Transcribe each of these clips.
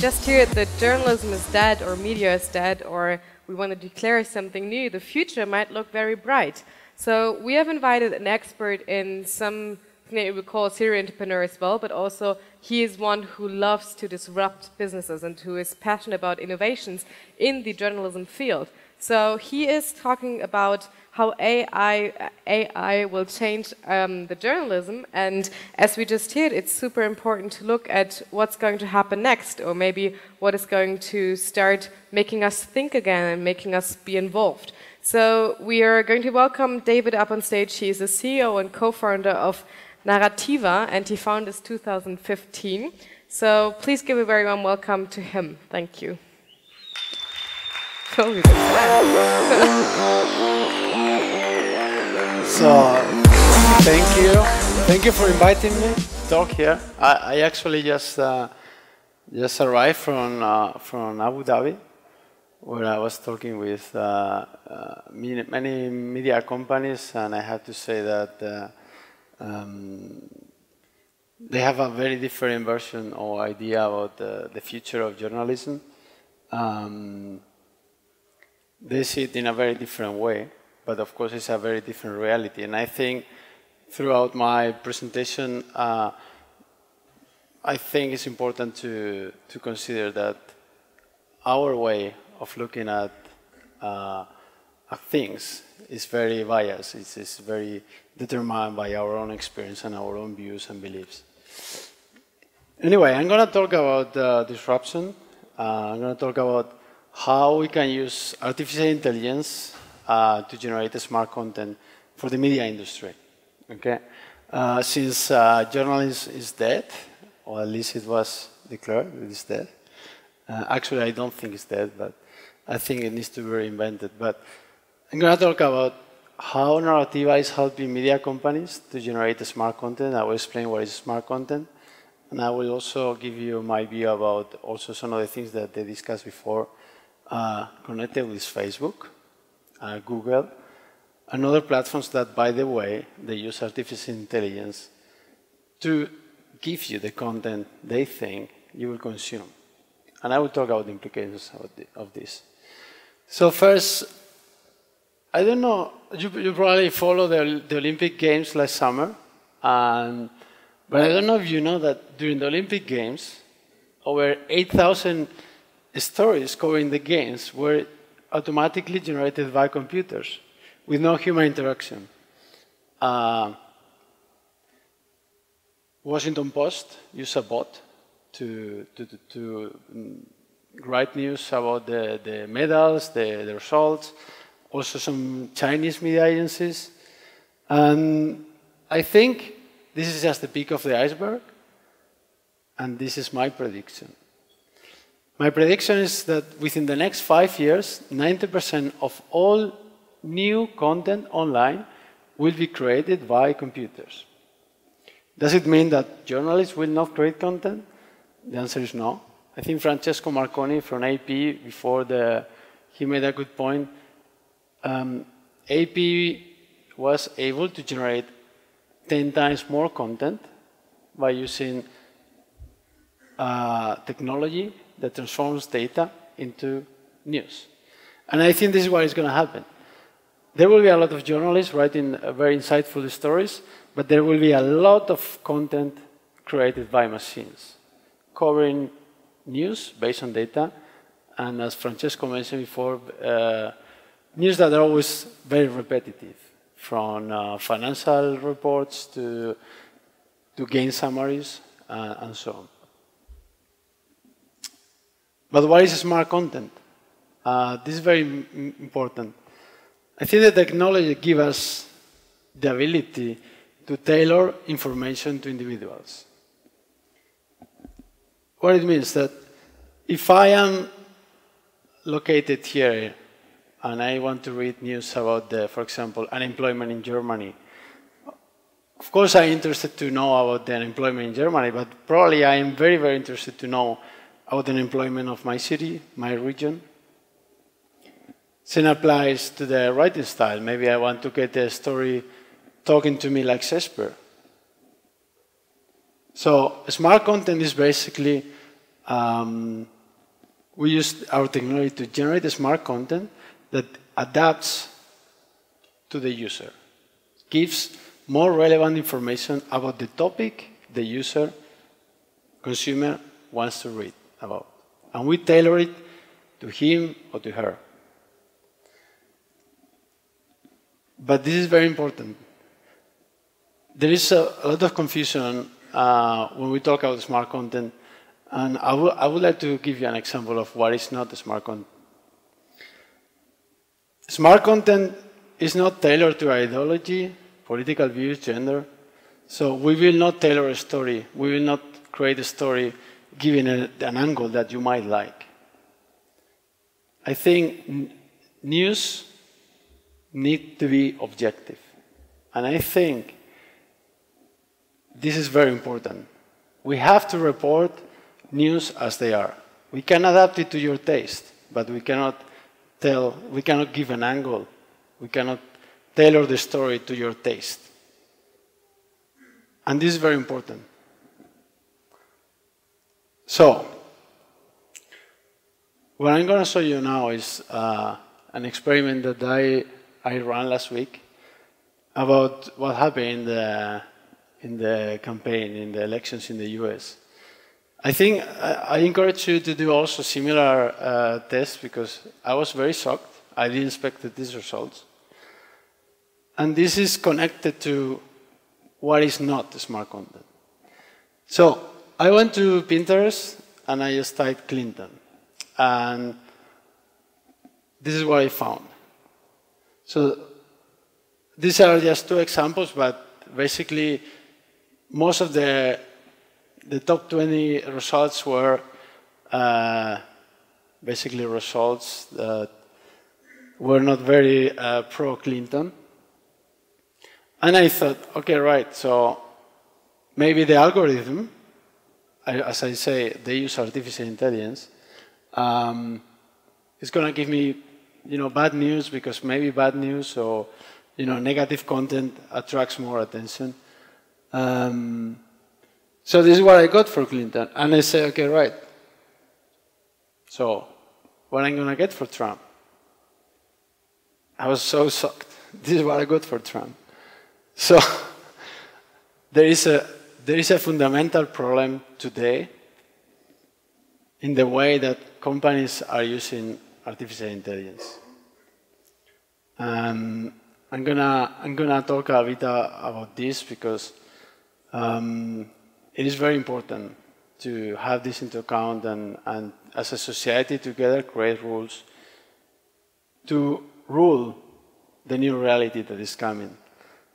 just heard that journalism is dead or media is dead or we want to declare something new, the future might look very bright. So we have invited an expert in something that we call serial entrepreneur as well, but also he is one who loves to disrupt businesses and who is passionate about innovations in the journalism field. So he is talking about how AI will change the journalism, and as we just heard, it's super important to look at what's going to happen next, or maybe what is going to start making us think again and making us be involved. So we are going to welcome David up on stage. He is the CEO and co-founder of Narrativa, and he founded this 2015. So please give a very warm welcome to him. Thank you. Oh, so, thank you for inviting me to talk here. I actually just arrived from Abu Dhabi, where I was talking with many media companies, and I have to say that they have a very different version or idea about the future of journalism. They see it in a very different way, but of course it's a very different reality. And I think throughout my presentation, I think it's important to consider that our way of looking at things is very biased. It's very determined by our own experience and our own views and beliefs. Anyway, I'm going to talk about disruption. I'm going to talk about how we can use artificial intelligence to generate smart content for the media industry. Okay? Since journalism is dead, or at least it was declared that it's dead. Actually, I don't think it's dead, but I think it needs to be reinvented. But I'm going to talk about how Narrativa is helping media companies to generate smart content. I will explain what is smart content. And I will also give you my view about also some of the things that they discussed before, connected with Facebook, Google, and other platforms that, by the way, they use artificial intelligence to give you the content they think you will consume. And I will talk about the implications of this. So first, I don't know, you probably follow the Olympic Games last summer, but I don't know if you know that during the Olympic Games, over 8,000 stories covering the games were automatically generated by computers with no human interaction. Washington Post used a bot to write news about the medals, the results, also some Chinese media agencies. And I think this is just the peak of the iceberg, and this is my prediction. My prediction is that within the next 5 years, 90% of all new content online will be created by computers. Does it mean that journalists will not create content? The answer is no. I think Francesco Marconi from AP, he made a good point. AP was able to generate 10 times more content by using technology that transforms data into news. And I think this is what is going to happen. There will be a lot of journalists writing very insightful stories, but there will be a lot of content created by machines, covering news based on data, and as Francesco mentioned before, news that are always very repetitive, from financial reports to game summaries and so on. But what is smart content? This is very important. I think that technology gives us the ability to tailor information to individuals. What it means that if I am located here and I want to read news about, for example, unemployment in Germany, of course I'm interested to know about the unemployment in Germany, but probably I am very, very interested to know about the unemployment of my city, my region. Same applies to the writing style. Maybe I want to get a story talking to me like Shakespeare. So smart content is basically we use our technology to generate smart content that adapts to the user, gives more relevant information about the topic the user, consumer, wants to read about. And we tailor it to him or to her. But this is very important. There is a lot of confusion when we talk about smart content, and I would like to give you an example of what is not smart content. Smart content is not tailored to ideology, political views, gender. So we will not tailor a story. We will not create a story given an angle that you might like. I think news needs to be objective. And I think this is very important. We have to report news as they are. We can adapt it to your taste, but we cannot give an angle. We cannot tailor the story to your taste. And this is very important. So, what I'm going to show you now is an experiment that I ran last week about what happened in the campaign, in the elections in the US. I think I encourage you to do also similar tests because I was very shocked. I didn't expect these results. And this is connected to what is not smart content. So I went to Pinterest and I just typed Clinton. And this is what I found. So these are just two examples, but basically most of the top 20 results were basically results that were not very pro-Clinton. And I thought, okay, right, so maybe the algorithm, as I say, they use artificial intelligence, is going to give me, bad news because maybe bad news or, negative content attracts more attention. So this is what I got for Clinton. And I say, okay, right. So what I'm going to get for Trump? I was so shocked. This is what I got for Trump. So there is a fundamental problem today in the way that companies are using artificial intelligence. I'm gonna talk a bit about this because it is very important to have this into account and as a society together create rules to rule the new reality that is coming.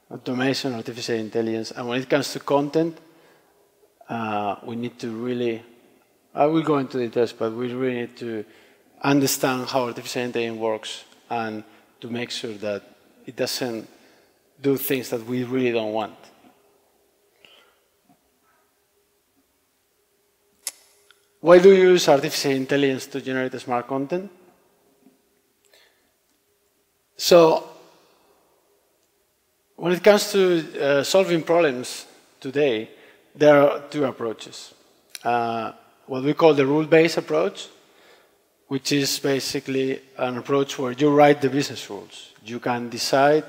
Automation, artificial intelligence, and when it comes to content, we need to really, I will go into details, but we really need to understand how artificial intelligence works and to make sure that it doesn't do things that we really don't want. Why do you use artificial intelligence to generate smart content? So, when it comes to solving problems today, there are two approaches. What we call the rule-based approach, which is basically an approach where you write the business rules. You can decide,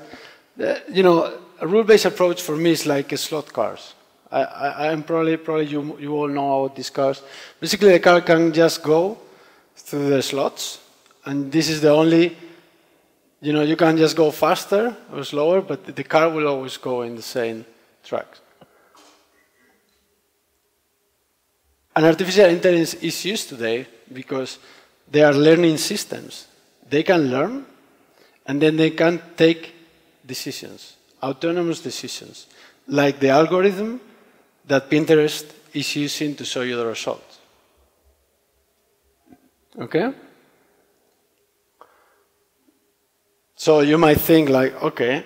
a rule-based approach for me is like slot cars. I'm probably you all know about these cars. Basically, the car can just go through the slots, and this is the only. You can just go faster or slower, but the car will always go in the same tracks. And artificial intelligence is used today because they are learning systems. They can learn, and then they can take decisions, autonomous decisions, like the algorithm that Pinterest is using to show you the results. Okay? So you might think like, okay,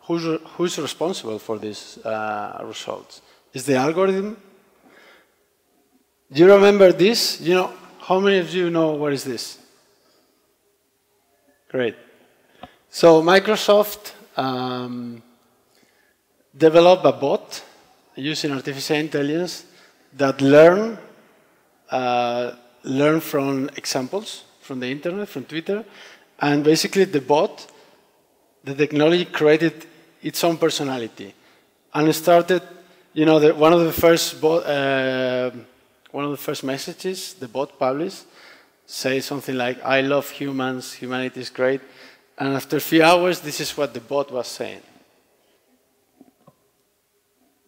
who's responsible for these results? Is the algorithm? Do you remember this? How many of you know what is this? Great. So Microsoft developed a bot using artificial intelligence that learn learn from examples from the internet, from Twitter, and basically the bot, the technology created its own personality, and it started. You know, one of the first messages the bot published says something like, "I love humans. Humanity is great." And after a few hours, this is what the bot was saying.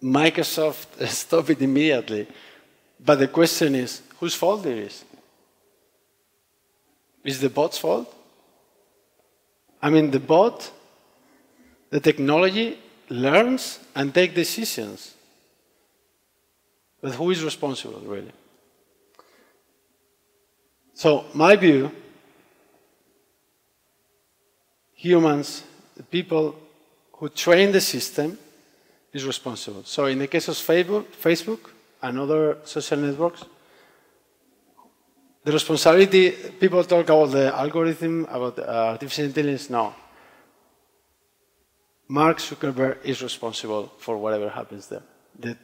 Microsoft stopped it immediately. But the question is, whose fault it is? Is the bot's fault? I mean, the bot, the technology learns and takes decisions. But who is responsible, really? So, my view, humans, the people who train the system, is responsible. So in the case of Facebook and other social networks, the responsibility, people talk about the algorithm, about artificial intelligence. No. Mark Zuckerberg is responsible for whatever happens there. The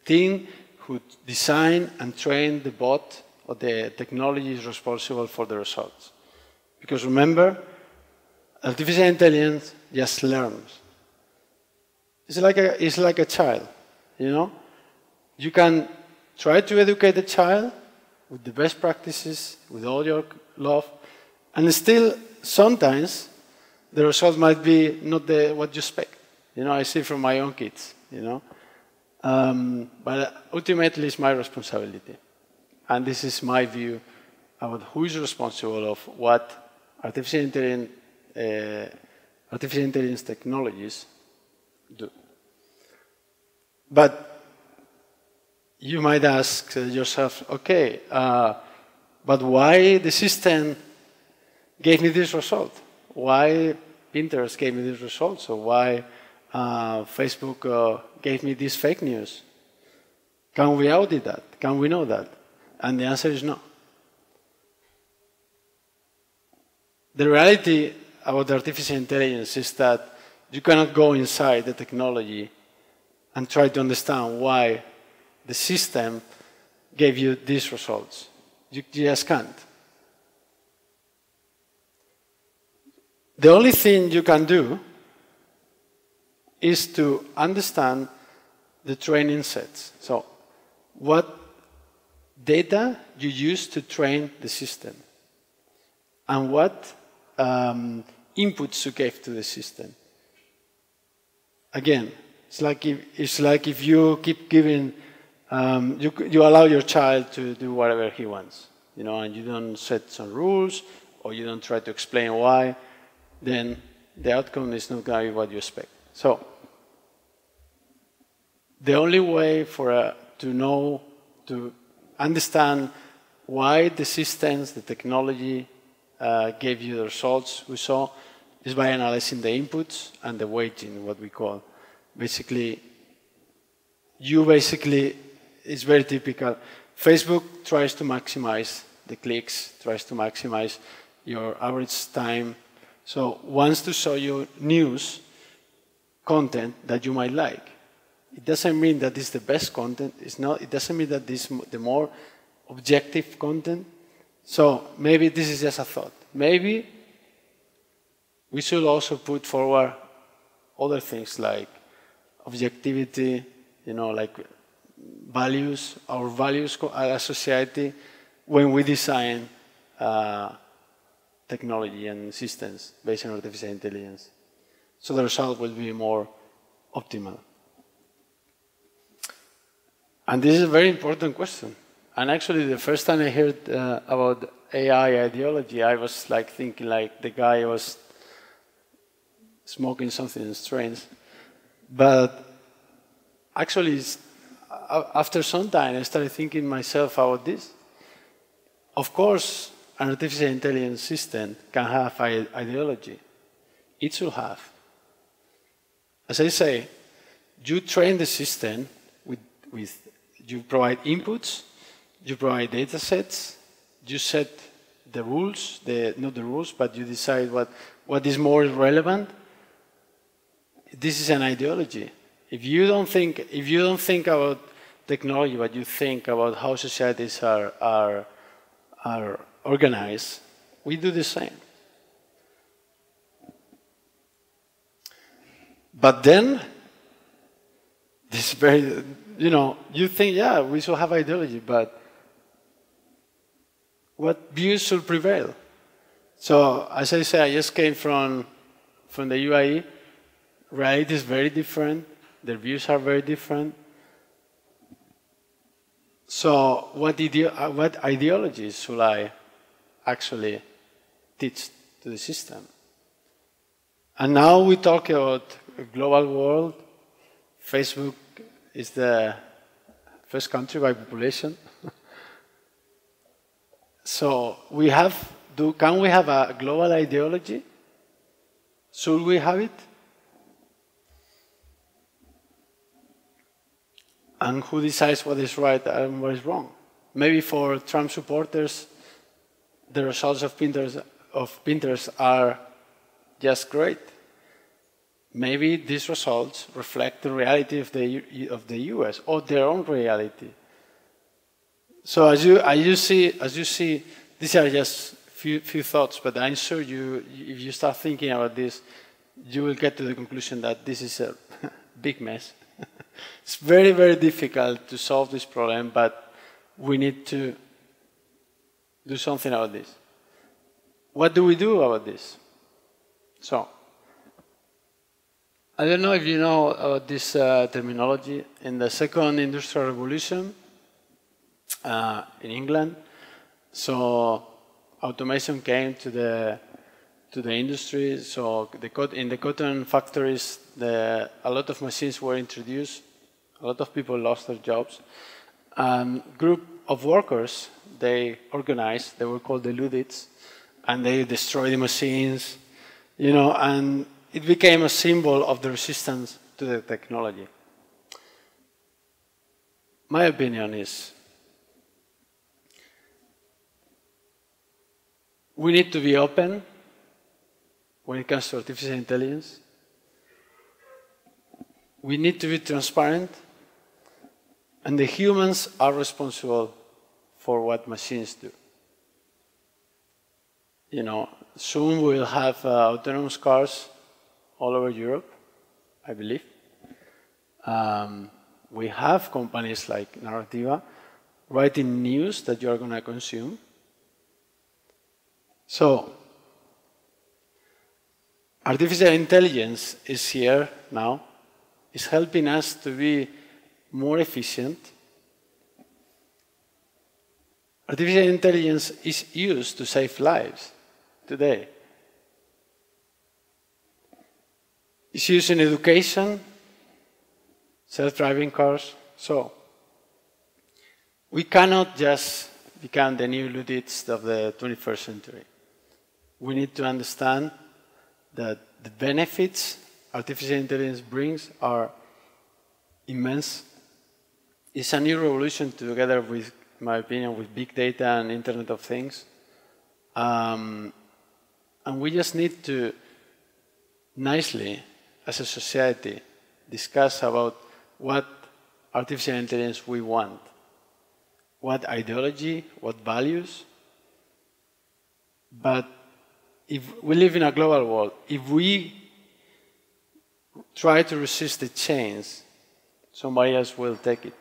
team who designed and trained the bot or the technology is responsible for the results. Because remember, artificial intelligence just learns. It's like a child, you know? You can try to educate the child with the best practices, with all your love, and still, sometimes, the result might be not what you expect. You know, I see from my own kids, you know? But ultimately, it's my responsibility. And this is my view about who is responsible of what artificial intelligence technologies do. But you might ask yourself, okay, but why the system gave me this result? Why Pinterest gave me this result? So why Facebook gave me this fake news? Can we audit that? Can we know that? And the answer is no. The reality about artificial intelligence is that you cannot go inside the technology and try to understand why the system gave you these results. You just can't. The only thing you can do is to understand the training sets. So, what data you use to train the system, and what inputs you gave to the system. Again, it's like if you keep giving, you allow your child to do whatever he wants, you know, and you don't set some rules, or you don't try to explain why, then the outcome is not going to be what you expect. So, the only way to understand why the systems, the technology gave you the results we saw is by analyzing the inputs and the weighting, what we call. Basically, it's very typical. Facebook tries to maximize the clicks, tries to maximize your average time. So wants to show you news content that you might like. It doesn't mean that it's the best content. It doesn't mean that this is the more objective content. So maybe this is just a thought. Maybe we should also put forward other things like objectivity, you know, like values, our values as a society when we design technology and systems based on artificial intelligence. So the result will be more optimal. And this is a very important question. And actually, the first time I heard about AI ideology, I was like thinking like the guy was smoking something strange. But actually, after some time, I started thinking myself about this. Of course, an artificial intelligence system can have ideology. It should have. As I say, you train the system with you provide inputs, you provide data sets, you set the rules, not the rules, but you decide what is more relevant. This is an ideology. If you don't think about technology, what you think about how societies are organized, we do the same. But then, this very, you think, yeah, we should have ideology, but what views should prevail? So, as I said, I just came from the UAE. Reality is very different. Their views are very different. So, what ideologies should I actually teach to the system? And now we talk about a global world. Facebook is the first country by population. So can we have a global ideology? Should we have it? And who decides what is right and what is wrong? Maybe for Trump supporters, the results of Pinterest are just great. Maybe these results reflect the reality of the US or their own reality. So as you see, these are just few thoughts, but I'm sure if you start thinking about this, you will get to the conclusion that this is a big mess. It's very, very difficult to solve this problem, but we need to do something about this. What do we do about this? So, I don't know if you know about this terminology. In the second industrial revolution in England, so automation came to the industry. So in the cotton factories, a lot of machines were introduced. A lot of people lost their jobs. Group of workers, they organized. They were called the Luddites, and they destroyed the machines, and it became a symbol of the resistance to the technology. My opinion is we need to be open when it comes to artificial intelligence. We need to be transparent, and the humans are responsible for what machines do. Soon we'll have autonomous cars all over Europe, I believe. We have companies like Narrativa writing news that you are going to consume. So, artificial intelligence is here now. It's helping us to be more efficient. Artificial intelligence is used to save lives today. It's used in education, self-driving cars. So, we cannot just become the new Luddites of the 21st century. We need to understand that the benefits artificial intelligence brings are immense. It's a new revolution together with, in my opinion, with big data and Internet of Things. And we just need to nicely, as a society, discuss about what artificial intelligence we want, what ideology, what values. But if we live in a global world, if we try to resist the change, somebody else will take it.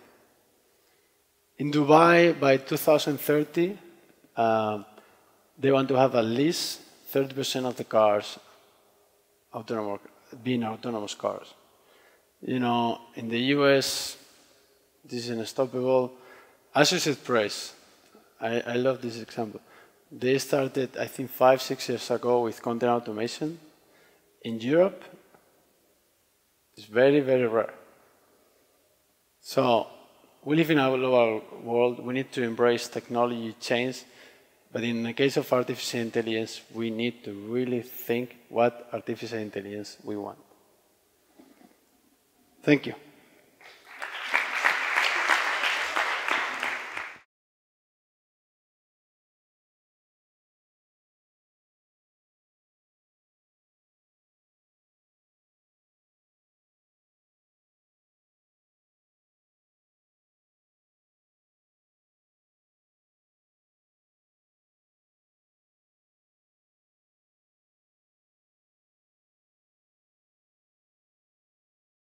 In Dubai, by 2030, they want to have at least 30% of the cars being autonomous cars. In the US, this is unstoppable. Associated Press, I love this example. They started, I think, 5-6 years ago with content automation. In Europe, it's very, very rare. So, we live in a global world. We need to embrace technology change. But in the case of artificial intelligence, we need to really think what artificial intelligence we want. Thank you.